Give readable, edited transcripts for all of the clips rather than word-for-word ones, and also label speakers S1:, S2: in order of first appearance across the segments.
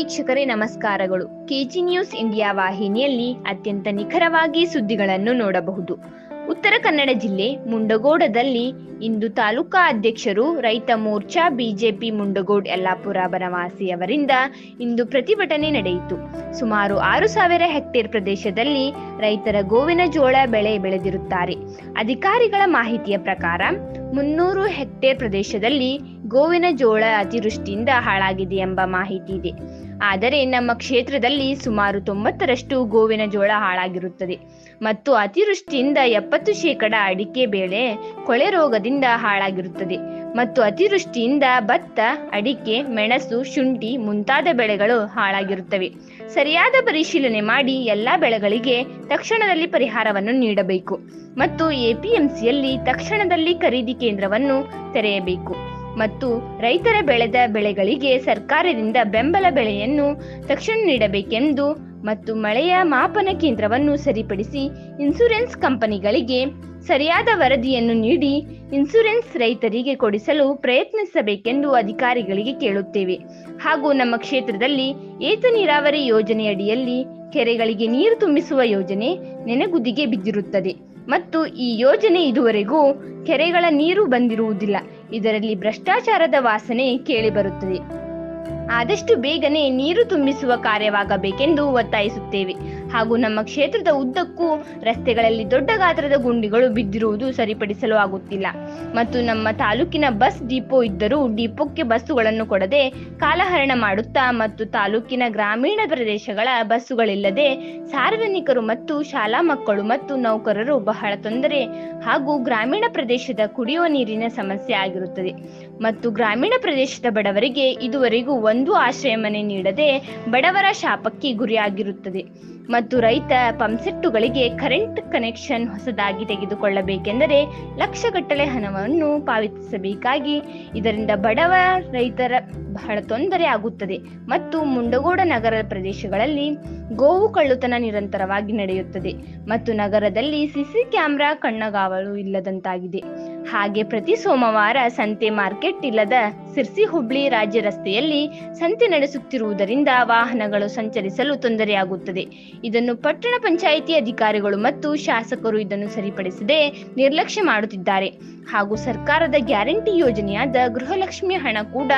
S1: ವೀಕ್ಷಕರೇ ನಮಸ್ಕಾರಗಳು. KG news India ವಾಹಿನಿಯಲ್ಲಿ ಅತ್ಯಂತ ನಿಖರವಾಗಿ ಸುದ್ದಿಗಳನ್ನು ನೋಡಬಹುದು. ಉತ್ತರ ಕನ್ನಡ ಜಿಲ್ಲೆ ಮುಂಡಗೋಡದಲ್ಲಿ ಇಂದು ತಾಲೂಕಾ ಅಧ್ಯಕ್ಷರು ರೈತ ಮೋರ್ಚಾ ಬಿಜೆಪಿ ಮುಂಡಗೋಡ್ ಯಲ್ಲಾಪುರ ಬನವಾಸಿ ಅವರಿಂದ ಇಂದು ಪ್ರತಿಭಟನೆ ನಡೆಯಿತು. ಸುಮಾರು 6,000 ಹೆಕ್ಟೇರ್ ಪ್ರದೇಶದಲ್ಲಿ ರೈತರ ಗೋವಿನ ಜೋಳ ಬೆಳೆ ಬೆಳೆದಿರುತ್ತಾರೆ. ಅಧಿಕಾರಿಗಳ ಮಾಹಿತಿಯ ಪ್ರಕಾರ 300 ಹೆಕ್ಟೇರ್ ಪ್ರದೇಶದಲ್ಲಿ ಗೋವಿನ ಜೋಳ ಅತಿವೃಷ್ಟಿಯಿಂದ ಹಾಳಾಗಿದೆ ಎಂಬ ಮಾಹಿತಿ ಇದೆ. ಆದರೆ ನಮ್ಮ ಕ್ಷೇತ್ರದಲ್ಲಿ ಸುಮಾರು 90% ಗೋವಿನ ಜೋಳ ಹಾಳಾಗಿರುತ್ತದೆ ಮತ್ತು ಅತಿವೃಷ್ಟಿಯಿಂದ 70% ಅಡಿಕೆ ಬೆಳೆ ಕೊಳೆ ರೋಗದಿಂದ ಹಾಳಾಗಿರುತ್ತದೆ ಮತ್ತು ಅತಿವೃಷ್ಟಿಯಿಂದ ಭತ್ತ, ಅಡಿಕೆ, ಮೆಣಸು, ಶುಂಠಿ ಮುಂತಾದ ಬೆಳೆಗಳು ಹಾಳಾಗಿರುತ್ತವೆ. ಸರಿಯಾದ ಪರಿಶೀಲನೆ ಮಾಡಿ ಎಲ್ಲ ಬೆಳೆಗಳಿಗೆ ತಕ್ಷಣದಲ್ಲಿ ಪರಿಹಾರವನ್ನು ನೀಡಬೇಕು ಮತ್ತು ಎಪಿಎಂಸಿಯಲ್ಲಿ ತಕ್ಷಣದಲ್ಲಿ ಖರೀದಿ ಕೇಂದ್ರವನ್ನು ತೆರೆಯಬೇಕು ಮತ್ತು ರೈತರ ಬೆಳೆದ ಬೆಳೆಗಳಿಗೆ ಸರ್ಕಾರದಿಂದ ಬೆಂಬಲ ಬೆಲೆಯನ್ನು ತಕ್ಷಣ ನೀಡಬೇಕೆಂದು ಮತ್ತು ಮಳೆಯ ಮಾಪನ ಕೇಂದ್ರವನ್ನು ಸರಿಪಡಿಸಿ ಇನ್ಸೂರೆನ್ಸ್ ಕಂಪನಿಗಳಿಗೆ ಸರಿಯಾದ ವರದಿಯನ್ನು ನೀಡಿ ಇನ್ಸೂರೆನ್ಸ್ ರೈತರಿಗೆ ಕೊಡಿಸಲು ಪ್ರಯತ್ನಿಸಬೇಕೆಂದು ಅಧಿಕಾರಿಗಳಿಗೆ ಕೇಳುತ್ತೇವೆ. ಹಾಗೂ ನಮ್ಮ ಕ್ಷೇತ್ರದಲ್ಲಿ ಏತ ನೀರಾವರಿ ಯೋಜನೆಯಡಿಯಲ್ಲಿ ಕೆರೆಗಳಿಗೆ ನೀರು ತುಂಬಿಸುವ ಯೋಜನೆ ನೆನೆಗುದಿಗೆ ಬಿದ್ದಿರುತ್ತದೆ ಮತ್ತು ಈ ಯೋಜನೆ ಇದುವರೆಗೂ ಕೆರೆಗಳ ನೀರು ಬಂದಿರುವುದಿಲ್ಲ. ಇದರಲ್ಲಿ ಭ್ರಷ್ಟಾಚಾರದ ವಾಸನೆ ಕೇಳಿಬರುತ್ತದೆ. ಆದಷ್ಟು ಬೇಗನೆ ನೀರು ತುಂಬಿಸುವ ಕಾರ್ಯವಾಗಬೇಕೆಂದು ಒತ್ತಾಯಿಸುತ್ತೇವೆ. ಹಾಗೂ ನಮ್ಮ ಕ್ಷೇತ್ರದ ಉದ್ದಕ್ಕೂ ರಸ್ತೆಗಳಲ್ಲಿ ದೊಡ್ಡ ಗಾತ್ರದ ಗುಂಡಿಗಳು ಬಿದ್ದಿರುವುದು ಸರಿಪಡಿಸಲು ಆಗುತ್ತಿಲ್ಲ ಮತ್ತು ನಮ್ಮ ತಾಲೂಕಿನ ಬಸ್ ಡಿಪೋ ಇದ್ದರೂ ಡಿಪೋಕ್ಕೆ ಬಸ್ಸುಗಳನ್ನು ಕೊಡದೆ ಕಾಲಹರಣ ಮಾಡುತ್ತಾ ಮತ್ತು ತಾಲೂಕಿನ ಗ್ರಾಮೀಣ ಪ್ರದೇಶಗಳ ಬಸ್ಸುಗಳಿಲ್ಲದೆ ಸಾರ್ವಜನಿಕರು ಮತ್ತು ಶಾಲಾ ಮಕ್ಕಳು ಮತ್ತು ನೌಕರರು ಬಹಳ ತೊಂದರೆ ಹಾಗೂ ಗ್ರಾಮೀಣ ಪ್ರದೇಶದ ಕುಡಿಯುವ ನೀರಿನ ಸಮಸ್ಯೆ ಆಗಿರುತ್ತದೆ ಮತ್ತು ಗ್ರಾಮೀಣ ಪ್ರದೇಶದ ಬಡವರಿಗೆ ಇದುವರೆಗೂ ಒಂದು ಆಶ್ರಯ ಮನೆ ನೀಡದೆ ಬಡವರ ಶಾಪಕ್ಕೆ ಗುರಿಯಾಗಿರುತ್ತದೆ ಮತ್ತು ರೈತ ಪಂಪ್ಸೆಟ್ಟುಗಳಿಗೆ ಕರೆಂಟ್ ಕನೆಕ್ಷನ್ ಹೊಸದಾಗಿ ತೆಗೆದುಕೊಳ್ಳಬೇಕೆಂದರೆ ಲಕ್ಷಗಟ್ಟಲೆ ಹಣವನ್ನು ಪಾವತಿಸಬೇಕಾಗಿ ಇದರಿಂದ ಬಡವ ರೈತರ ಬಹಳ ತೊಂದರೆ ಆಗುತ್ತದೆ ಮತ್ತು ಮುಂಡಗೋಡ ನಗರ ಪ್ರದೇಶಗಳಲ್ಲಿ ಗೋವು ಕಳ್ಳತನ ನಿರಂತರವಾಗಿ ನಡೆಯುತ್ತದೆ ಮತ್ತು ನಗರದಲ್ಲಿ ಸಿಸಿ ಕ್ಯಾಮೆರಾ ಕಣ್ಣಗಾವಲು ಇಲ್ಲದಂತಾಗಿದೆ. ಹಾಗೆ ಪ್ರತಿ ಸೋಮವಾರ ಸಂತೆ ಮಾರ್ಕೆಟ್ ಇಲ್ಲದ ಸಿರ್ಸಿ ಹುಬ್ಳಿ ರಾಜ್ಯ ರಸ್ತೆಯಲ್ಲಿ ಸಂತೆ ನಡೆಸುತ್ತಿರುವುದರಿಂದ ವಾಹನಗಳು ಸಂಚರಿಸಲು ತೊಂದರೆಯಾಗುತ್ತದೆ. ಇದನ್ನು ಪಟ್ಟಣ ಪಂಚಾಯಿತಿ ಅಧಿಕಾರಿಗಳು ಮತ್ತು ಶಾಸಕರು ಇದನ್ನು ಸರಿಪಡಿಸದೆ ನಿರ್ಲಕ್ಷ್ಯ ಮಾಡುತ್ತಿದ್ದಾರೆ. ಹಾಗೂ ಸರ್ಕಾರದ ಗ್ಯಾರಂಟಿ ಯೋಜನೆಯಾದ ಗೃಹಲಕ್ಷ್ಮಿ ಹಣ ಕೂಡ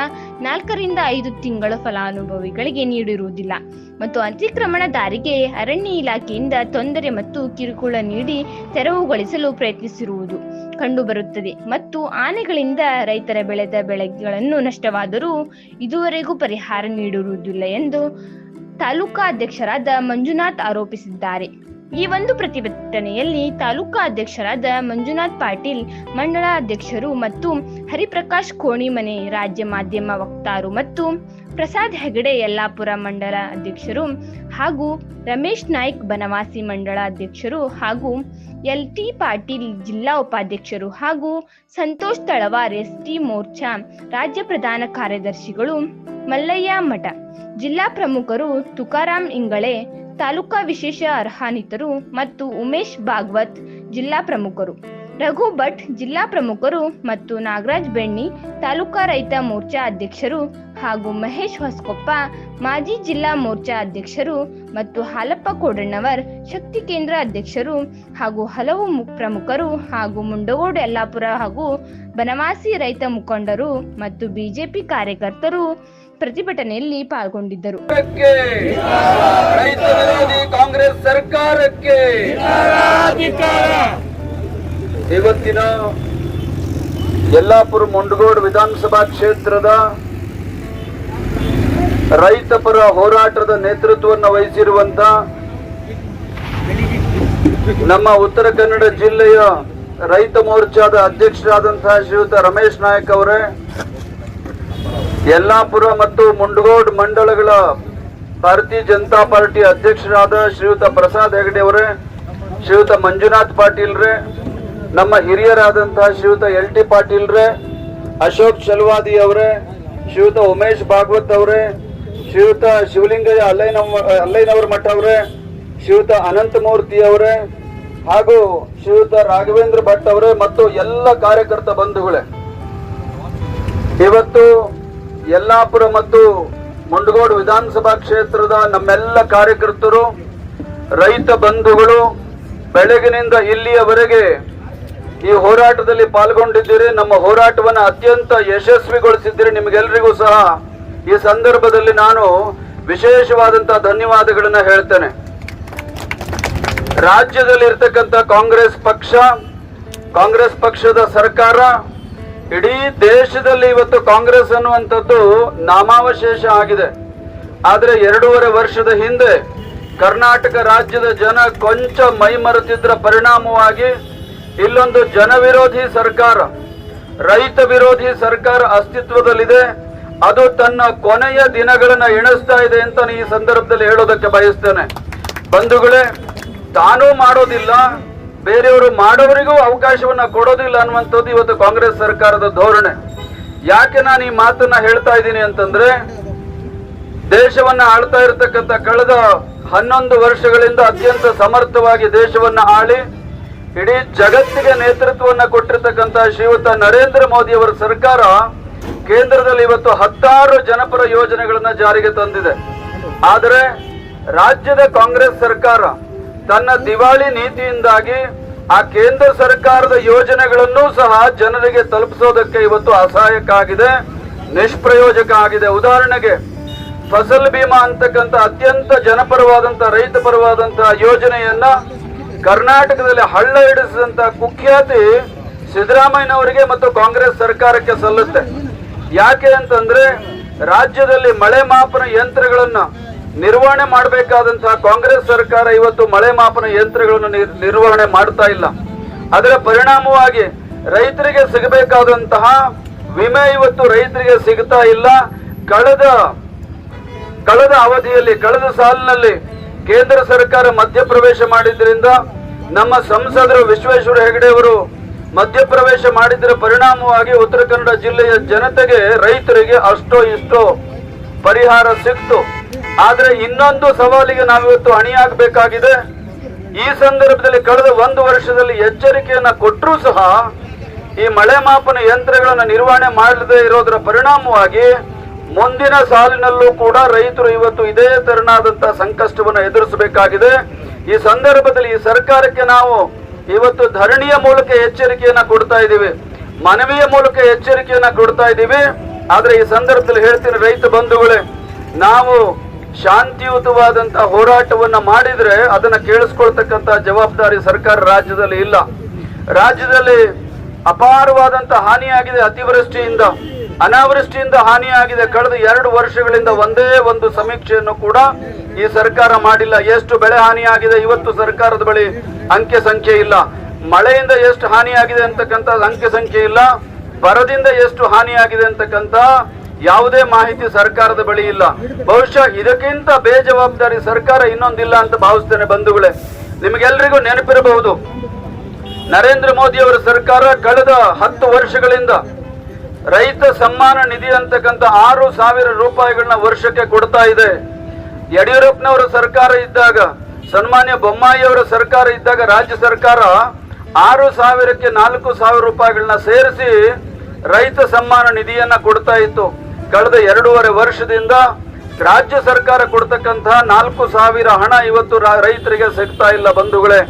S1: 4 ರಿಂದ 5 ತಿಂಗಳ ಫಲಾನುಭವಿಗಳಿಗೆ ನೀಡಿರುವುದಿಲ್ಲ ಮತ್ತು ಅತಿಕ್ರಮಣದಾರಿಗೆ ಅರಣ್ಯ ಇಲಾಖೆಯಿಂದ ತೊಂದರೆ ಮತ್ತು ಕಿರುಕುಳ ನೀಡಿ ತೆರವುಗೊಳಿಸಲು ಪ್ರಯತ್ನಿಸಿರುವುದು ಕಂಡುಬರುತ್ತದೆ ಮತ್ತು ಆನೆಗಳಿಂದ ರೈತರ ಬೆಳೆದ ಬೆಳೆಗಳನ್ನು ನಷ್ಟವಾದರೂ ಇದುವರೆಗೂ ಪರಿಹಾರ ನೀಡಿರುವುದಿಲ್ಲ ಎಂದು ತಾಲೂಕಾ ಅಧ್ಯಕ್ಷರಾದ ಮಂಜುನಾಥ್ ಆರೋಪಿಸಿದ್ದಾರೆ. ಈ ಒಂದು ಪ್ರತಿಭಟನೆಯಲ್ಲಿ ತಾಲೂಕಾ ಅಧ್ಯಕ್ಷರಾದ ಮಂಜುನಾಥ್ ಪಾಟೀಲ್, ಮಂಡಳ ಅಧ್ಯಕ್ಷರು ಮತ್ತು ಹರಿಪ್ರಕಾಶ್ ಕೋಣಿಮನೆ ರಾಜ್ಯ ಮಾಧ್ಯಮ ವಕ್ತಾರು ಮತ್ತು ಪ್ರಸಾದ್ ಹೆಗಡೆ ಯಲ್ಲಾಪುರ ಮಂಡಲ ಅಧ್ಯಕ್ಷರು ಹಾಗೂ ರಮೇಶ್ ನಾಯ್ಕ್ ಬನವಾಸಿ ಮಂಡಳ ಅಧ್ಯಕ್ಷರು ಹಾಗೂ LT ಪಾಟೀಲ್ ಜಿಲ್ಲಾ ಉಪಾಧ್ಯಕ್ಷರು ಹಾಗೂ ಸಂತೋಷ್ ತಳವಾರ್ ST ಮೋರ್ಚಾ ರಾಜ್ಯ ಪ್ರಧಾನ ಕಾರ್ಯದರ್ಶಿಗಳು, ಮಲ್ಲಯ್ಯ ಮಠ ಜಿಲ್ಲಾ ಪ್ರಮುಖರು, ತುಕಾರಾಮ್ ಇಂಗಳೆ ತಾಲೂಕಾ ವಿಶೇಷ ಅರ್ಹಾನಿತರು ಮತ್ತು ಉಮೇಶ್ ಭಾಗವತ್ ಜಿಲ್ಲಾ ಪ್ರಮುಖರು, ರಘು ಭಟ್ ಜಿಲ್ಲಾ ಪ್ರಮುಖರು ಮತ್ತು ನಾಗರಾಜ್ ಬೆಣ್ಣಿ ತಾಲೂಕಾ ರೈತ ಮೋರ್ಚಾ ಅಧ್ಯಕ್ಷರು ಹಾಗೂ ಮಹೇಶ್ ಹೊಸಕೊಪ್ಪ ಮಾಜಿ ಜಿಲ್ಲಾ ಮೋರ್ಚಾ ಅಧ್ಯಕ್ಷರು ಮತ್ತು ಹಾಲಪ್ಪ ಕೋಡಣ್ಣವರ್ ಶಕ್ತಿ ಕೇಂದ್ರ ಅಧ್ಯಕ್ಷರು ಹಾಗೂ ಹಲವು ಪ್ರಮುಖರು ಹಾಗೂ ಮುಂಡಗೋಡ ಯಲ್ಲಾಪುರ ಹಾಗೂ ಬನವಾಸಿ ರೈತ ಮುಖಂಡರು ಮತ್ತು ಬಿಜೆಪಿ ಕಾರ್ಯಕರ್ತರು ಪ್ರತಿಭಟನೆಯಲ್ಲಿ ಪಾಲ್ಗೊಂಡಿದ್ದರು.
S2: ರೈತ ವಿರೋಧಿ ಕಾಂಗ್ರೆಸ್ ಸರ್ಕಾರಕ್ಕೆ ಇವತ್ತಿನ ಯಲ್ಲಾಪುರ ಮುಂಡಗೋಡ ವಿಧಾನಸಭಾ ಕ್ಷೇತ್ರದ ರೈತ ಪರ ಹೋರಾಟದ ನೇತೃತ್ವವನ್ನು ವಹಿಸಿರುವಂತ ನಮ್ಮ ಉತ್ತರ ಕನ್ನಡ ಜಿಲ್ಲೆಯ ರೈತ ಮೋರ್ಚಾದ ಅಧ್ಯಕ್ಷರಾದಂತಹ ಶ್ರೀಯುತ ರಮೇಶ್ ನಾಯ್ಕ್ ಅವರೇ, ಯಲ್ಲಾಪುರ ಮತ್ತು ಮುಂಡಗೋಡ್ ಮಂಡಳಗಳ ಭಾರತೀಯ ಜನತಾ ಪಾರ್ಟಿ ಅಧ್ಯಕ್ಷರಾದ ಶ್ರೀಯುತ ಪ್ರಸಾದ್ ಹೆಗಡೆ ಅವರೇ, ಶ್ರೀಯುತ ಮಂಜುನಾಥ್ ಪಾಟೀಲ್ರೇ, ನಮ್ಮ ಹಿರಿಯರಾದಂತಹ ಶ್ರೀಯುತ LT ಪಾಟೀಲ್ರೇ, ಅಶೋಕ್ ಚಲವಾದಿ ಅವರೇ, ಶ್ರೀಯುತ ಉಮೇಶ್ ಭಾಗವತ್ ಅವರೇ, ಶ್ರೀಯುತ ಶಿವಲಿಂಗಯ್ಯ ಅಲ್ಲೈನವರ ಮಠ ಅವರೇ, ಶ್ರೀಯುತ ಅನಂತಮೂರ್ತಿ ಅವರೇ ಹಾಗೂ ಶ್ರೀಯುತ ರಾಘವೇಂದ್ರ ಭಟ್ ಅವರೇ ಮತ್ತು ಎಲ್ಲ ಕಾರ್ಯಕರ್ತ ಬಂಧುಗಳೇ, ಇವತ್ತು ಯಲ್ಲಾಪುರ ಮತ್ತು ಮುಂಡಗೋಡು ವಿಧಾನಸಭಾ ಕ್ಷೇತ್ರದ ನಮ್ಮೆಲ್ಲ ಕಾರ್ಯಕರ್ತರು, ರೈತ ಬಂಧುಗಳು ಬೆಳಗಿನಿಂದ ಇಲ್ಲಿಯವರೆಗೆ ಈ ಹೋರಾಟದಲ್ಲಿ ಪಾಲ್ಗೊಂಡಿದ್ದೀರಿ. ನಮ್ಮ ಹೋರಾಟವನ್ನು ಅತ್ಯಂತ ಯಶಸ್ವಿಗೊಳಿಸಿದ್ದೀರಿ. ನಿಮಗೆಲ್ಲರಿಗೂ ಸಹ ಈ ಸಂದರ್ಭದಲ್ಲಿ ನಾನು ವಿಶೇಷವಾದಂತಹ ಧನ್ಯವಾದಗಳನ್ನ ಹೇಳ್ತೇನೆ. ರಾಜ್ಯದಲ್ಲಿ ಇರ್ತಕ್ಕಂಥ ಕಾಂಗ್ರೆಸ್ ಪಕ್ಷದ ಸರ್ಕಾರ, ಇಡೀ ದೇಶದಲ್ಲಿ ಇವತ್ತು ಕಾಂಗ್ರೆಸ್ ಅನ್ನುವಂಥದ್ದು ನಾಮಾವಶೇಷ ಆಗಿದೆ. ಆದರೆ 2.5 ವರ್ಷದ ಹಿಂದೆ ಕರ್ನಾಟಕ ರಾಜ್ಯದ ಜನ ಕೊಂಚ ಮೈಮರೆತಿದ್ರ ಪರಿಣಾಮವಾಗಿ ಇಲ್ಲೊಂದು ಜನವಿರೋಧಿ ಸರ್ಕಾರ, ರೈತ ವಿರೋಧಿ ಸರ್ಕಾರ ಅಸ್ತಿತ್ವದಲ್ಲಿದೆ. ಅದು ತನ್ನ ಕೊನೆಯ ದಿನಗಳನ್ನ ಎಣಿಸ್ತಾ ಇದೆ ಅಂತ ಈ ಸಂದರ್ಭದಲ್ಲಿ ಹೇಳೋದಕ್ಕೆ ಬಯಸ್ತೇನೆ. ಬಂಧುಗಳೇ, ತಾನೂ ಮಾಡೋದಿಲ್ಲ, ಬೇರೆಯವರು ಮಾಡೋವರಿಗೂ ಅವಕಾಶವನ್ನ ಕೊಡೋದಿಲ್ಲ ಅನ್ನುವಂಥದ್ದು ಇವತ್ತು ಕಾಂಗ್ರೆಸ್ ಸರ್ಕಾರದ ಧೋರಣೆ. ಯಾಕೆ ನಾನು ಈ ಮಾತನ್ನ ಹೇಳ್ತಾ ಇದ್ದೀನಿ ಅಂತಂದ್ರೆ, ದೇಶವನ್ನ ಆಳ್ತಾ ಇರತಕ್ಕಂಥ ಕಳೆದ 11 ವರ್ಷಗಳಿಂದ ಅತ್ಯಂತ ಸಮರ್ಥವಾಗಿ ದೇಶವನ್ನ ಆಳಿ ಇಡೀ ಜಗತ್ತಿಗೆ ನೇತೃತ್ವವನ್ನ ಕೊಟ್ಟಿರ್ತಕ್ಕಂಥ ಶ್ರೀಯುತ ನರೇಂದ್ರ ಮೋದಿ ಅವರ ಸರ್ಕಾರ ಕೇಂದ್ರದಲ್ಲಿ ಇವತ್ತು 10 ಜನಪರ ಯೋಜನೆಗಳನ್ನ ಜಾರಿಗೆ ತಂದಿದೆ. ಆದರೆ ರಾಜ್ಯದ ಕಾಂಗ್ರೆಸ್ ಸರ್ಕಾರ ತನ್ನ ದಿವಾಳಿ ನೀತಿಯಿಂದಾಗಿ ಆ ಕೇಂದ್ರ ಸರ್ಕಾರದ ಯೋಜನೆಗಳನ್ನೂ ಸಹ ಜನರಿಗೆ ತಲುಪಿಸೋದಕ್ಕೆ ಇವತ್ತು ಅಸಹಾಯಕ ಆಗಿದೆ, ನಿಷ್ಪ್ರಯೋಜಕ ಆಗಿದೆ. ಉದಾಹರಣೆಗೆ ಫಸಲ್ ಬಿಮಾ ಅಂತಕ್ಕಂಥ ಅತ್ಯಂತ ಜನಪರವಾದಂತಹ ರೈತ ಪರವಾದಂತಹ ಯೋಜನೆಯನ್ನ ಕರ್ನಾಟಕದಲ್ಲಿ ಹಳ್ಳ ಹಿಡಿಸಿದಂತ ಕುಖ್ಯಾತಿ ಸಿದ್ದರಾಮಯ್ಯನವರಿಗೆ ಮತ್ತು ಕಾಂಗ್ರೆಸ್ ಸರ್ಕಾರಕ್ಕೆ ಸಲ್ಲುತ್ತೆ. ಯಾಕೆ ಅಂತಂದ್ರೆ, ರಾಜ್ಯದಲ್ಲಿ ಮಳೆ ಮಾಪನ ಯಂತ್ರಗಳನ್ನ ನಿರ್ವಹಣೆ ಮಾಡಬೇಕಾದಂತಹ ಕಾಂಗ್ರೆಸ್ ಸರ್ಕಾರ ಇವತ್ತು ಮಳೆ ಮಾಪನ ಯಂತ್ರಗಳನ್ನು ನಿರ್ವಹಣೆ ಮಾಡ್ತಾ ಇಲ್ಲ. ಅದರ ಪರಿಣಾಮವಾಗಿ ರೈತರಿಗೆ ಸಿಗಬೇಕಾದಂತಹ ವಿಮೆ ಇವತ್ತು ರೈತರಿಗೆ ಸಿಗ್ತಾ ಇಲ್ಲ. ಕಳೆದ ಅವಧಿಯಲ್ಲಿ, ಕಳೆದ ಸಾಲಿನಲ್ಲಿ ಕೇಂದ್ರ ಸರ್ಕಾರ ಮಧ್ಯಪ್ರವೇಶ ಮಾಡಿದ್ರಿಂದ ನಮ್ಮ ಸಂಸದರು ವಿಶ್ವೇಶ್ವರ ಹೆಗಡೆ ಅವರು ಮಧ್ಯಪ್ರವೇಶ ಮಾಡಿದ್ದರ ಪರಿಣಾಮವಾಗಿ ಉತ್ತರ ಕನ್ನಡ ಜಿಲ್ಲೆಯ ಜನತೆಗೆ, ರೈತರಿಗೆ ಅಷ್ಟೋ ಇಷ್ಟೋ ಪರಿಹಾರ ಸಿಕ್ತು. ಆದ್ರೆ ಇನ್ನೊಂದು ಸವಾಲಿಗೆ ನಾವಿವತ್ತು ಅಣಿಯಾಗಬೇಕಾಗಿದೆ. ಈ ಸಂದರ್ಭದಲ್ಲಿ ಕಳೆದ 1 ವರ್ಷದಲ್ಲಿ ಎಚ್ಚರಿಕೆಯನ್ನ ಕೊಟ್ಟರೂ ಸಹ ಈ ಮಳೆ ಮಾಪನ ಯಂತ್ರಗಳನ್ನು ನಿರ್ವಹಣೆ ಮಾಡದೇ ಇರೋದರ ಪರಿಣಾಮವಾಗಿ ಮುಂದಿನ ಸಾಲಿನಲ್ಲೂ ಕೂಡ ರೈತರು ಇವತ್ತು ಇದೇ ತೆರನಾದಂತಹ ಸಂಕಷ್ಟವನ್ನು ಎದುರಿಸಬೇಕಾಗಿದೆ. ಈ ಸಂದರ್ಭದಲ್ಲಿ ಈ ಸರ್ಕಾರಕ್ಕೆ ನಾವು ಇವತ್ತು ಧರಣಿಯ ಮೂಲಕ ಎಚ್ಚರಿಕೆಯನ್ನ ಕೊಡ್ತಾ ಇದ್ದೀವಿ, ಮನವಿಯ ಮೂಲಕ ಎಚ್ಚರಿಕೆಯನ್ನ ಕೊಡ್ತಾ ಇದ್ದೀವಿ. ಆದ್ರೆ ಈ ಸಂದರ್ಭದಲ್ಲಿ ಹೇಳ್ತೀನಿ, ರೈತ ಬಂಧುಗಳೇ, ನಾವು ಶಾಂತಿಯುತವಾದಂತಹ ಹೋರಾಟವನ್ನ ಮಾಡಿದ್ರೆ ಅದನ್ನ ಕೇಳಿಸ್ಕೊಳ್ತಕ್ಕಂತ ಜವಾಬ್ದಾರಿ ಸರ್ಕಾರ ರಾಜ್ಯದಲ್ಲಿ ಇಲ್ಲ. ರಾಜ್ಯದಲ್ಲಿ ಅಪಾರವಾದಂತಹ ಹಾನಿಯಾಗಿದೆ. ಅತಿವೃಷ್ಟಿಯಿಂದ, ಅನಾವೃಷ್ಟಿಯಿಂದ ಹಾನಿಯಾಗಿದೆ. ಕಳೆದ 2 ವರ್ಷಗಳಿಂದ ಒಂದೇ ಒಂದು ಸಮೀಕ್ಷೆಯನ್ನು ಕೂಡ ಈ ಸರ್ಕಾರ ಮಾಡಿಲ್ಲ. ಎಷ್ಟು ಬೆಳೆ ಹಾನಿಯಾಗಿದೆ ಇವತ್ತು ಸರ್ಕಾರದ ಬಳಿ ಅಂಕೆ ಸಂಖ್ಯೆ ಇಲ್ಲ. ಮಳೆಯಿಂದ ಎಷ್ಟು ಹಾನಿಯಾಗಿದೆ ಅಂತಕ್ಕಂಥ ಅಂಕೆ ಸಂಖ್ಯೆ ಇಲ್ಲ. ಬರದಿಂದ ಎಷ್ಟು ಹಾನಿಯಾಗಿದೆ ಅಂತಕ್ಕಂಥ ಯಾವುದೇ ಮಾಹಿತಿ ಸರ್ಕಾರದ ಬಳಿ ಇಲ್ಲ. ಬಹುಶಃ ಇದಕ್ಕಿಂತ ಬೇಜವಾಬ್ದಾರಿ ಸರ್ಕಾರ ಇನ್ನೊಂದಿಲ್ಲ ಅಂತ ಭಾವಿಸ್ತೇನೆ. ಬಂಧುಗಳೇ, ನಿಮಗೆಲ್ಲರಿಗೂ ನೆನಪಿರಬಹುದು, ನರೇಂದ್ರ ಮೋದಿ ಅವರ ಸರ್ಕಾರ ಕಳೆದ 10 ವರ್ಷಗಳಿಂದ ರೈತ ಸಮ್ಮಾನ ನಿಧಿ ಅಂತಕ್ಕಂಥ 6,000 ರೂಪಾಯಿಗಳನ್ನ ವರ್ಷಕ್ಕೆ ಕೊಡ್ತಾ ಇದೆ. ಯಡಿಯೂರಪ್ಪನವರ ಸರ್ಕಾರ ಇದ್ದಾಗ, ಸನ್ಮಾನ್ಯ ಬೊಮ್ಮಾಯಿ ಅವರ ಸರ್ಕಾರ ಇದ್ದಾಗ ರಾಜ್ಯ ಸರ್ಕಾರ 6,000ಕ್ಕೆ 4,000 ರೂಪಾಯಿಗಳನ್ನ ಸೇರಿಸಿ ರೈತ ಸಮ್ಮಾನ ನಿಧಿಯನ್ನ ಕೊಡ್ತಾ ಇತ್ತು. ಕಳೆದ 2.5 ವರ್ಷದಿಂದ ರಾಜ್ಯ ಸರ್ಕಾರ ಕೊಡ್ತಕ್ಕಂಥ 4,000 ಹಣ ಇವತ್ತು ರೈತರಿಗೆ ಸಿಗ್ತಾ ಇಲ್ಲ. ಬಂಧುಗಳೇ,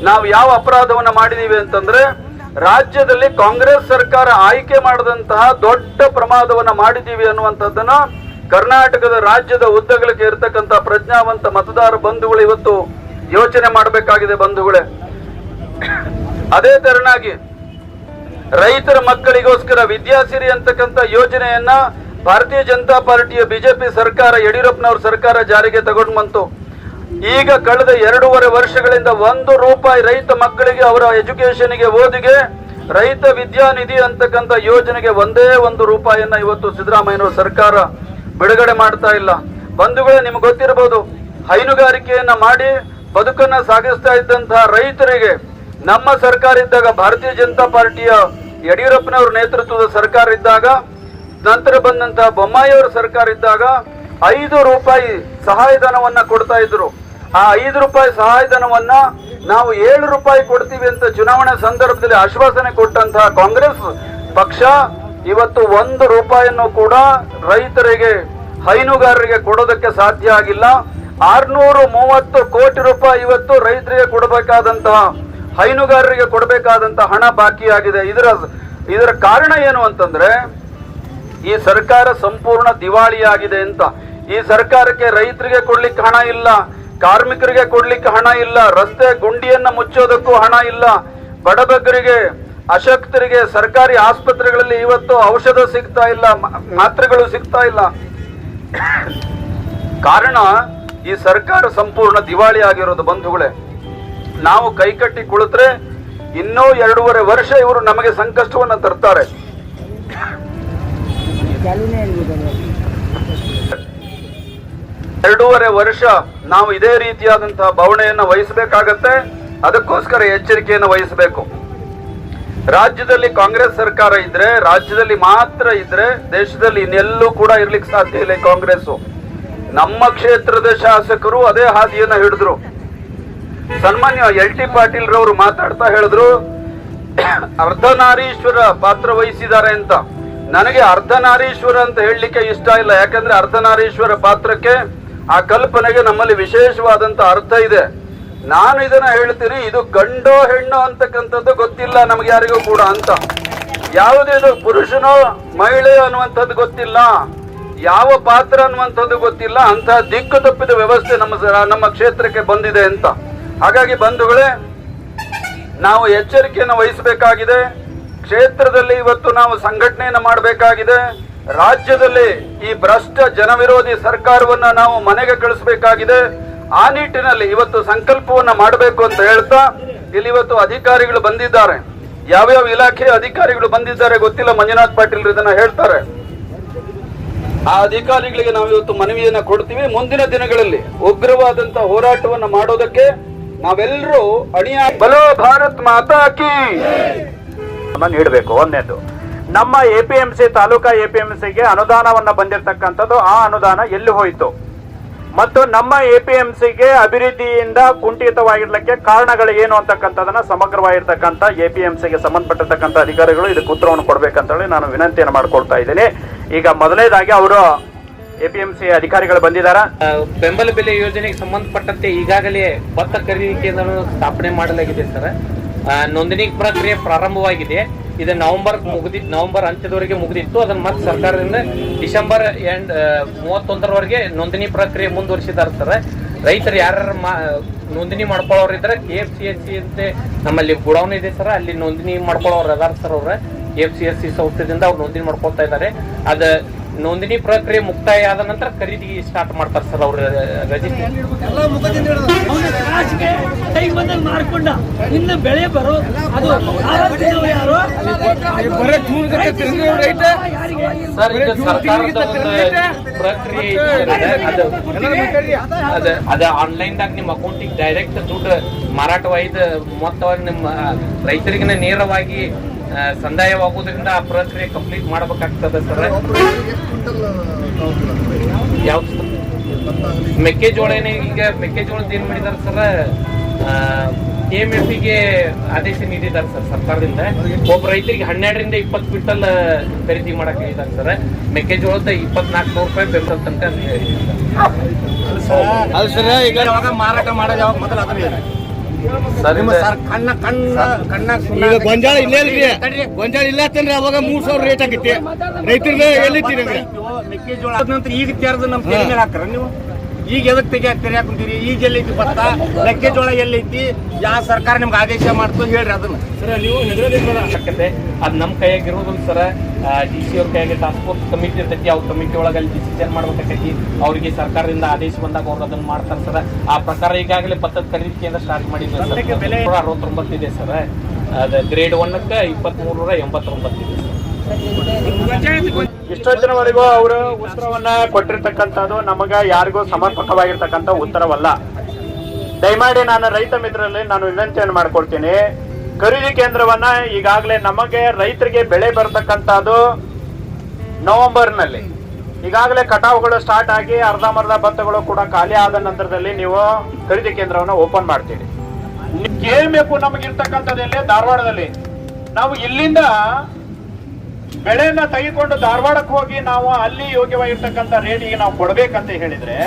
S2: ನಾವು ಯಾವ ಅಪರಾಧವನ್ನ ಮಾಡಿದೀವಿ ಅಂತಂದ್ರೆ, ರಾಜ್ಯದಲ್ಲಿ ಕಾಂಗ್ರೆಸ್ ಸರ್ಕಾರ ಆಯ್ಕೆ ಮಾಡಿದಂತಹ ದೊಡ್ಡ ಪ್ರಮಾದವನ್ನ ಮಾಡಿದೀವಿ ಅನ್ನುವಂಥದ್ದನ್ನ ಕರ್ನಾಟಕದ ರಾಜ್ಯದ ಉದ್ದಗಲಕ್ಕೆ ಇರತಕ್ಕಂಥ ಪ್ರಜ್ಞಾವಂತ ಮತದಾರ ಬಂಧುಗಳು ಇವತ್ತು ಯೋಚನೆ ಮಾಡಬೇಕಾಗಿದೆ. ಬಂಧುಗಳೇ, ಅದೇ ತೆರನಾಗಿ ರೈತರ ಮಕ್ಕಳಿಗೋಸ್ಕರ ವಿದ್ಯಾಸಿರಿ ಅಂತಕ್ಕಂಥ ಯೋಜನೆಯನ್ನ ಭಾರತೀಯ ಜನತಾ ಪಾರ್ಟಿಯ ಬಿಜೆಪಿ ಸರ್ಕಾರ, ಯಡಿಯೂರಪ್ಪನವ್ರ ಸರ್ಕಾರ ಜಾರಿಗೆ ತಗೊಂಡು ಬಂತು. ಈಗ ಕಳೆದ 2.5 ವರ್ಷಗಳಿಂದ 1 ರೂಪಾಯಿ ರೈತ ಮಕ್ಕಳಿಗೆ ಅವರ ಎಜುಕೇಶನ್ಗೆ, ಓದಿಗೆ ರೈತ ವಿದ್ಯಾನಿಧಿ ಅಂತಕ್ಕಂಥ ಯೋಜನೆಗೆ ಒಂದೇ 1 ರೂಪಾಯಿಯನ್ನ ಇವತ್ತು ಸಿದ್ದರಾಮಯ್ಯನವರ ಸರ್ಕಾರ ಬಿಡುಗಡೆ ಮಾಡ್ತಾ ಇಲ್ಲ. ಬಂಧುಗಳೇ, ನಿಮ್ಗೆ ಗೊತ್ತಿರಬಹುದು, ಹೈನುಗಾರಿಕೆಯನ್ನ ಮಾಡಿ ಬದುಕನ್ನ ಸಾಗಿಸ್ತಾ ಇದ್ದಂತಹ ರೈತರಿಗೆ ನಮ್ಮ ಸರ್ಕಾರ ಇದ್ದಾಗ, ಭಾರತೀಯ ಜನತಾ ಪಾರ್ಟಿಯ ಯಡಿಯೂರಪ್ಪನವರ ನೇತೃತ್ವದ ಸರ್ಕಾರ ಇದ್ದಾಗ, ನಂತರ ಬಂದಂತಹ ಬೊಮ್ಮಾಯಿಯವರ ಸರ್ಕಾರ ಇದ್ದಾಗ 5 ರೂಪಾಯಿ ಸಹಾಯಧನವನ್ನ ಕೊಡ್ತಾ ಇದ್ರು. ಆ 5 ರೂಪಾಯಿ ಸಹಾಯಧನವನ್ನ ನಾವು 7 ರೂಪಾಯಿ ಕೊಡ್ತೀವಿ ಅಂತ ಚುನಾವಣೆ ಸಂದರ್ಭದಲ್ಲಿ ಆಶ್ವಾಸನೆ ಕೊಟ್ಟಂತಹ ಕಾಂಗ್ರೆಸ್ ಪಕ್ಷ ಇವತ್ತು 1 ರೂಪಾಯಿಯನ್ನು ಕೂಡ ರೈತರಿಗೆ ಹೈನುಗಾರರಿಗೆ ಕೊಡೋದಕ್ಕೆ ಸಾಧ್ಯ ಆಗಿಲ್ಲ. 630 ಕೋಟಿ ರೂಪಾಯಿ ಇವತ್ತು ರೈತರಿಗೆ ಕೊಡಬೇಕಾದಂತಹ, ಹೈನುಗಾರರಿಗೆ ಕೊಡಬೇಕಾದಂತಹ ಹಣ ಬಾಕಿ ಆಗಿದೆ. ಇದರ ಕಾರಣ ಏನು ಅಂತಂದ್ರೆ ಈ ಸರ್ಕಾರ ಸಂಪೂರ್ಣ ದಿವಾಳಿಯಾಗಿದೆ ಅಂತ. ಈ ಸರ್ಕಾರಕ್ಕೆ ರೈತರಿಗೆ ಕೊಡ್ಲಿಕ್ಕೆ ಹಣ ಇಲ್ಲ, ಕಾರ್ಮಿಕರಿಗೆ ಕೊಡ್ಲಿಕ್ಕೆ ಹಣ ಇಲ್ಲ, ರಸ್ತೆ ಗುಂಡಿಯನ್ನ ಮುಚ್ಚೋದಕ್ಕೂ ಹಣ ಇಲ್ಲ, ಬಡಬಗ್ಗರಿಗೆ, ಅಶಕ್ತರಿಗೆ ಸರ್ಕಾರಿ ಆಸ್ಪತ್ರೆಗಳಲ್ಲಿ ಇವತ್ತು ಔಷಧ ಸಿಗ್ತಾ ಇಲ್ಲ, ಮಾತ್ರೆಗಳು ಸಿಗ್ತಾ ಇಲ್ಲ. ಕಾರಣ ಈ ಸರ್ಕಾರ ಸಂಪೂರ್ಣ ದಿವಾಳಿ ಆಗಿರೋದು ಬಂಧುಗಳೇ. ನಾವು ಕೈಕಟ್ಟಿ ಕುಳಿತರೆ ಇನ್ನೂ 2.5 ವರ್ಷ ಇವರು ನಮಗೆ ಸಂಕಷ್ಟವನ್ನ ತರ್ತಾರೆ. 2.5 ವರ್ಷ ನಾವು ಇದೇ ರೀತಿಯಾದಂತಹ ಬವಣೆಯನ್ನ ವಹಿಸಬೇಕಾಗತ್ತೆ. ಅದಕ್ಕೋಸ್ಕರ ಎಚ್ಚರಿಕೆಯನ್ನು ವಹಿಸಬೇಕು. ರಾಜ್ಯದಲ್ಲಿ ಕಾಂಗ್ರೆಸ್ ಸರ್ಕಾರ ಇದ್ರೆ, ರಾಜ್ಯದಲ್ಲಿ ಮಾತ್ರ ಇದ್ರೆ, ದೇಶದಲ್ಲಿ ಇನ್ನೆಲ್ಲೂ ಕೂಡ ಇರ್ಲಿಕ್ಕೆ ಸಾಧ್ಯ ಇಲ್ಲ ಕಾಂಗ್ರೆಸ್. ನಮ್ಮ ಕ್ಷೇತ್ರದ ಶಾಸಕರು ಅದೇ ಹಾದಿಯನ್ನ ಹಿಡಿದ್ರು. ಸನ್ಮಾನ್ಯ LT ಪಾಟೀಲ್ ರವರು ಮಾತಾಡ್ತಾ ಹೇಳಿದ್ರು ಅರ್ಧನಾರೀಶ್ವರ ಪಾತ್ರ ವಹಿಸಿದ್ದಾರೆ ಅಂತ. ನನಗೆ ಅರ್ಧನಾರೀಶ್ವರ ಅಂತ ಹೇಳಲಿಕ್ಕೆ ಇಷ್ಟ ಇಲ್ಲ. ಯಾಕಂದ್ರೆ ಅರ್ಧನಾರೀಶ್ವರ ಪಾತ್ರಕ್ಕೆ, ಆ ಕಲ್ಪನೆಗೆ ನಮ್ಮಲ್ಲಿ ವಿಶೇಷವಾದಂತ ಅರ್ಥ ಇದೆ. ನಾನು ಇದನ್ನ ಹೇಳ್ತೀನಿ, ಇದು ಗಂಡೋ ಹೆಣ್ಣೋ ಅಂತಕ್ಕಂಥದ್ದು ಗೊತ್ತಿಲ್ಲ ನಮ್ಗೆ ಯಾರಿಗೂ ಕೂಡ ಅಂತ. ಯಾವುದಿದು ಪುರುಷನೋ ಮಹಿಳೆಯೋ ಅನ್ನುವಂಥದ್ದು ಗೊತ್ತಿಲ್ಲ, ಯಾವ ಪಾತ್ರ ಅನ್ನುವಂಥದ್ದು ಗೊತ್ತಿಲ್ಲ. ಅಂತ ದಿಕ್ಕು ತಪ್ಪಿದ ವ್ಯವಸ್ಥೆ ನಮ್ಮ ಕ್ಷೇತ್ರಕ್ಕೆ ಬಂದಿದೆ ಅಂತ. ಹಾಗಾಗಿ ಬಂಧುಗಳೇ, ನಾವು ಎಚ್ಚರಿಕೆಯನ್ನು ವಹಿಸಬೇಕಾಗಿದೆ. ಕ್ಷೇತ್ರದಲ್ಲಿ ಇವತ್ತು ನಾವು ಸಂಘಟನೆಯನ್ನು ಮಾಡಬೇಕಾಗಿದೆ. ರಾಜ್ಯದಲ್ಲಿ ಈ ಭ್ರಷ್ಟ ಜನವಿರೋಧಿ ಸರ್ಕಾರವನ್ನ ನಾವು ಮನೆಗೆ ಕಳಿಸಬೇಕಾಗಿದೆ. ಆ ನಿಟ್ಟಿನಲ್ಲಿ ಇವತ್ತು ಸಂಕಲ್ಪವನ್ನ ಮಾಡಬೇಕು ಅಂತ ಹೇಳ್ತಾ, ಇಲ್ಲಿ ಇವತ್ತು ಅಧಿಕಾರಿಗಳು ಬಂದಿದ್ದಾರೆ. ಯಾವ್ಯಾವ ಇಲಾಖೆಯ ಅಧಿಕಾರಿಗಳು ಬಂದಿದ್ದಾರೆ ಗೊತ್ತಿಲ್ಲ, ಮಂಜುನಾಥ್ ಪಾಟೀಲ್ ಇದನ್ನ ಹೇಳ್ತಾರೆ. ಆ ಅಧಿಕಾರಿಗಳಿಗೆ ನಾವು ಇವತ್ತು ಮನವಿಯನ್ನ ಕೊಡ್ತೀವಿ. ಮುಂದಿನ ದಿನಗಳಲ್ಲಿ ಉಗ್ರವಾದಂತಹ ಹೋರಾಟವನ್ನ ಮಾಡೋದಕ್ಕೆ ನಾವೆಲ್ಲರೂ ಅಣಿಯಾಗಿ ಬಲೋ ಭಾರತ್ ಮಾತಾ ಕಿ ನೀಡಬೇಕು. ಒಂದನೇದು, ನಮ್ಮ APMC ತಾಲೂಕಾ APMCಗೆ ಅನುದಾನವನ್ನ ಬಂದಿರತಕ್ಕಂಥದ್ದು, ಆ ಅನುದಾನ ಎಲ್ಲಿ ಹೋಯಿತು ಮತ್ತು ನಮ್ಮ APMCಗೆ ಅಭಿವೃದ್ಧಿಯಿಂದ ಕುಂಠಿತವಾಗಿರ್ಲಿಕ್ಕೆ ಕಾರಣಗಳು ಏನು ಅಂತಕ್ಕಂಥದನ್ನ ಸಮಗ್ರವಾಗಿರ್ತಕ್ಕಂಥ APMCಗೆ ಸಂಬಂಧಪಟ್ಟಿರ್ತಕ್ಕಂಥ ಅಧಿಕಾರಿಗಳು ಇದಕ್ಕೆ ಉತ್ತರವನ್ನು ಕೊಡ್ಬೇಕಂತ ಹೇಳಿ ನಾನು ವಿನಂತಿಯನ್ನು ಮಾಡ್ಕೊಳ್ತಾ ಇದ್ದೀನಿ. ಈಗ ಮೊದಲನೇದಾಗಿ ಅವರು APMC ಅಧಿಕಾರಿಗಳು ಬಂದಿದ್ದಾರೆ.
S3: ಬೆಂಬಲ ಬೆಲೆ ಯೋಜನೆಗೆ ಸಂಬಂಧಪಟ್ಟಂತೆ ಈಗಾಗಲೇ ಭತ್ತ ಖರೀದಿ ಕೇಂದ್ರವನ್ನು ಸ್ಥಾಪನೆ ಮಾಡಲಾಗಿದೆ ಸರ್. ನೋಂದಣಿ ಪ್ರಕ್ರಿಯೆ ಪ್ರಾರಂಭವಾಗಿದೆ. ಇದು ನವೆಂಬರ್ ಅಂತ್ಯದವರೆಗೆ ಮುಗಿದಿತ್ತು. ಅದನ್ನು ಮತ್ತೆ ಸರ್ಕಾರದಿಂದ ಡಿಸೆಂಬರ್ 31ರವರೆಗೆ ನೋಂದಣಿ ಪ್ರಕ್ರಿಯೆ ಮುಂದುವರಿಸಿದ್ದಾರೆ ಸರ್. ರೈತರು ಯಾರು ನೋಂದಣಿ ಮಾಡ್ಕೊಳ್ಳೋರು ಇದ್ದಾರೆ, KFCSC ಅಂತ ನಮ್ಮಲ್ಲಿ ಗುಡೌನ್ ಇದೆ ಸರ್, ಅಲ್ಲಿ ನೋಂದಣಿ ಮಾಡ್ಕೊಳ್ಳೋರು ಅದಾರ ಸರ್. ಅವ್ರ KFCSC ಸಂಸ್ಥೆದಿಂದ ಅವ್ರು ನೋಂದಣಿ ಮಾಡ್ಕೊಳ್ತಾ ಇದ್ದಾರೆ. ಅದು ನೋಂದಣಿ ಪ್ರಕ್ರಿಯೆ ಮುಕ್ತಾಯ ಆದ ನಂತರ ಖರೀದಿ ಸ್ಟಾರ್ಟ್ ಮಾಡ್ತಾರೆ ಸರ್. ಅವ್ರ
S4: ಇನ್ನು ಬೆಳೆ ಬರೋ ಅದು
S3: ಸರ್, ಇದು ಸರ್ಕಾರದ ಪ್ರಕ್ರಿಯೆ ಅದು ಆನ್ಲೈನ್ ದಾಗ ನಿಮ್ಮ ಅಕೌಂಟಿಗೆ ಡೈರೆಕ್ಟ್ ದುಡ್ಡು ಮಾರಾಟವಾದ ಮೊತ್ತವಾಗಿ ನಿಮ್ಮ ರೈತರಿಗೆ ನೇರವಾಗಿ ಸಂದಾಯವಾಗುವುದರಿಂದ ಆ ಪ್ರಕ್ರಿಯೆ ಕಂಪ್ಲೀಟ್ ಮಾಡಬೇಕಾಗ್ತದೆ ಸರ್. ಯಾವ್ದು ಮೆಕ್ಕೆಜೋಳನೇ, ಈಗ ಮೆಕ್ಕೆಜೋಳದ ಏನ್ ಮಾಡಿದಾರೆ ಸರ್, KMFಗೆ ಆದೇಶ ನೀಡಿದ್ದಾರೆ ಸರ್ ಸರ್ಕಾರದಿಂದ. ಒಬ್ಬ ರೈತರಿಗೆ 12ರಿಂದ 20 ಕ್ವಿಂಟಲ್ ಖರೀದಿ ಮಾಡಕ್ ಹೇಳಿದ್ದಾರೆ ಸರ್. ಮೆಕ್ಕೆಜೋಳದ 2400 ರೂಪಾಯಿ ಬೆಂಬಲ ತನಕ
S4: ಮಾರಾಟ ಮಾಡೋದು ಯಾವಾಗ ಮೊದಲು ಅದನ್ನ
S3: ಸರ್.
S4: ಈಗ ಗೊಂಜಾಳ ಗೊಂಜಾಳ ಇಲ್ಲ ಅಂತಂದ್ರೆ ಅವಾಗ 3000 ರೇಟ್ ಆಗಿತ್ತೆ. ರೈತರಿಗೆ ಎಲ್ಲಿತ್ತೀರಿ ಮೆಕ್ಕೆಜೋಳ ನಂತರ ಈಗ ತೆರೆದು ನಮ್ಮ ತೆರೆ ಮೇಲೆ ಹಾಕ್ತಾರ ನೀವು. ಈಗ ಎದಕ್ಕೆ ತೆರೆ ಹಾಕೊಂತೀರಿ? ಈಗ ಎಲ್ಲೈತಿ ಭತ್ತ, ಮೆಕ್ಕೆಜೋಳ ಎಲ್ಲೈತಿ? ಯಾವ ಸರ್ಕಾರ ನಿಮ್ಗೆ ಆದೇಶ ಮಾಡ್ತು ಹೇಳ್ರಿ ಅದನ್ನ ಸರ್. ನೀವು
S3: ಅದು ನಮ್ಮ ಕೈಯಾಗಿರೋದಿಲ್ಲ ಸರ್. DC ಅವ್ರ ಕೈಯಾಗಿ ಟಾಸ್ಕ್ ಫೋರ್ಸ್ ಕಮಿಟಿ ಇರ್ತೈತಿ. ಅವ್ರ ಕಮಿಟಿ ಒಳಗೆ ಅಲ್ಲಿ ಡಿಸಿಷನ್ ಮಾಡ್ಬೇಕಾಗೈತಿ. ಅವ್ರಿಗೆ ಸರ್ಕಾರದಿಂದ ಆದೇಶ ಬಂದಾಗ ಅವ್ರು ಅದನ್ನ ಮಾಡ್ತಾರೆ ಸರ್. ಆ ಪ್ರಕಾರ ಈಗಾಗಲೇ ಭತ್ತದ ಖರೀದಿ ಕೇಂದ್ರ ಸ್ಟಾರ್ಟ್ ಮಾಡಿದ್ರು ಸರ್. 69 ಇದೆ ಸರ್. ಅದು ಗ್ರೇಡ್ 1ಕ್ಕೆ 2389 ಇದೆ ಸರ್.
S5: ಇಷ್ಟೊತ್ತಿನವರೆಗೂ ಅವರು ಉತ್ತರವನ್ನ ಕೊಟ್ಟಿರ್ತಕ್ಕಂಥದ್ದು ನಮಗ ಯಾರಿಗೂ ಸಮರ್ಪಕವಾಗಿರ್ತಕ್ಕಂಥ ಉತ್ತರವಲ್ಲ. ದಯಮಾಡಿ ನಾನು ರೈತ ಮಿತ್ರರಲ್ಲಿ ನಾನು ವಿನಂತಿಯನ್ನು ಮಾಡ್ಕೊಳ್ತೀನಿ. ಖರೀದಿ ಕೇಂದ್ರವನ್ನ ಈಗಾಗಲೇ ನಮಗೆ ರೈತರಿಗೆ ಬೆಳೆ ಬರತಕ್ಕಂಥದ್ದು ನವೆಂಬರ್ನಲ್ಲಿ ಈಗಾಗಲೇ ಕಟಾವುಗಳು ಸ್ಟಾರ್ಟ್ ಆಗಿ ಅರ್ಧಂಬರ್ಧ ಭತ್ತಗಳು ಕೂಡ ಖಾಲಿ ಆದ ನಂತರದಲ್ಲಿ ನೀವು ಖರೀದಿ ಕೇಂದ್ರವನ್ನ ಓಪನ್ ಮಾಡ್ತೀರಿ. KMF ನಮಗಿರ್ತಕ್ಕಂಥದ್ದಲ್ಲಿ ಧಾರವಾಡದಲ್ಲಿ ನಾವು ಇಲ್ಲಿಂದ ಬೆಳೆಯನ್ನ ತೆಗೆದುಕೊಂಡು ಧಾರವಾಡಕ್ಕೆ ಹೋಗಿ ನಾವು ಅಲ್ಲಿ ಯೋಗ್ಯವಾಗಿರ್ತಕ್ಕಂಥ ರೇಟಿಗೆ ನಾವು ಕೊಡ್ಬೇಕಂತ ಹೇಳಿದ್ರೆ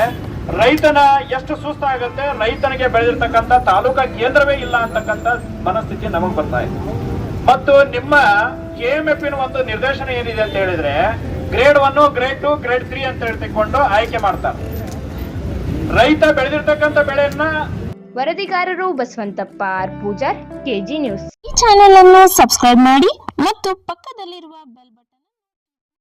S5: ರೈತನ ಎಷ್ಟು ಸುಸ್ತಾಗುತ್ತೆ, ರೈತನಿಗೆ ಬೆಳೆದಿರ್ತಕ್ಕಂಥ ತಾಲೂಕಾ ಕೇಂದ್ರವೇ ಇಲ್ಲ ಅಂತಕ್ಕಂಥ ಮನಸ್ಥಿತಿ ನಮಗ್ ಬರ್ತಾ ಇದೆ. ಮತ್ತು ನಿಮ್ಮ KMF ಒಂದು ನಿರ್ದೇಶನ ಏನಿದೆ ಅಂತ ಹೇಳಿದ್ರೆ ಗ್ರೇಡ್ 1, ಗ್ರೇಡ್ 2, ಗ್ರೇಡ್ 3 ಅಂತ ಹೇಳ್ತಿಕೊಂಡು ಆಯ್ಕೆ ಮಾಡ್ತಾರೆ. ರೈತ ಬೆಳೆದಿರ್ತಕ್ಕಂಥ ಬೆಳೆಯನ್ನ
S1: ವರದಿಗಾರರು Basavanthappa R Pujar, KG news.
S6: ಈ ಚಾನೆಲ್ ಅನ್ನು ಸಬ್ಸ್ಕ್ರೈಬ್ ಮಾಡಿ ಮತ್ತು ಪಕ್ಕದಲ್ಲಿರುವ ಬೆಲ್ ಬಟನ್